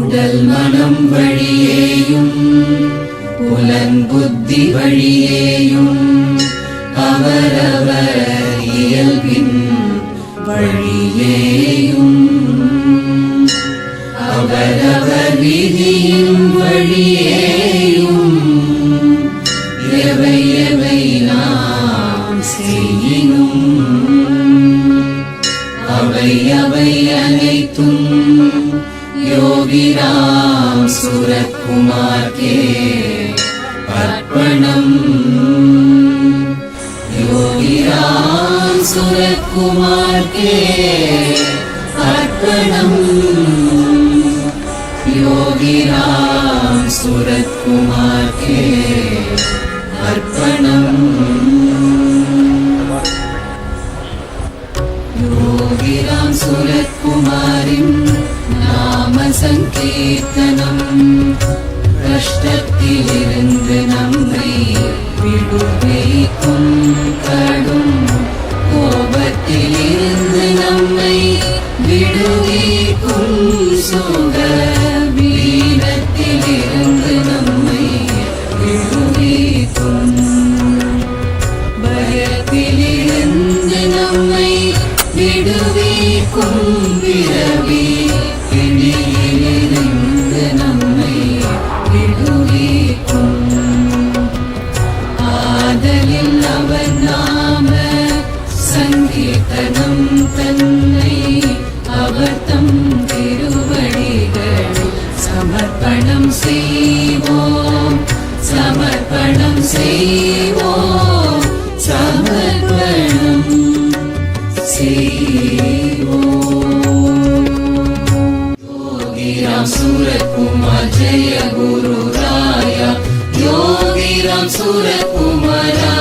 உடல் மனம் வழியேயும் புலன் புத்தி வழியேயும் அவரவர் இயல்பின் வழியேயும் அவரவர் விதியின் வழியேயும் எவை எவை நாம் செய்யினும் அவை அவை அனைத்தும் யோகிராம் சுரத்குமார்க்கே அர்ப்பணம். யோகிராம் சுரத்குமார்க்கே அர்ப்பணம். யோகிராம் சுரத்குமார்க்கே அர்ப்பணம். யோகிராம் சுரத்குமாரின் நாம சங்கீர்த்தனம் கஷ்டத்திலிருந்து நம்மை விடுவிக்கும். கடும் கோபத்திலிருந்து நம்மை விடுவிக்கும். சுக வீரத்திலிருந்து நம்மை விடுவிக்கும். பயத்திலிருந்து நம்மை விடுவிக்கும். பிறவி பிடியிலிருந்து நம்மை விடுவிக்கும். ஆதலில் அவர் நாம சங்கீர்த்தனம் தன்னை அவர் தம் திருவடிகள் சமர்ப்பணம் செய்வோம். சமர்ப்பணம் செய்வோம். சமர்ப்பணம் योगिराम सूरत्कुमार जय गुरु राया. योगिराम सूरत्कुमार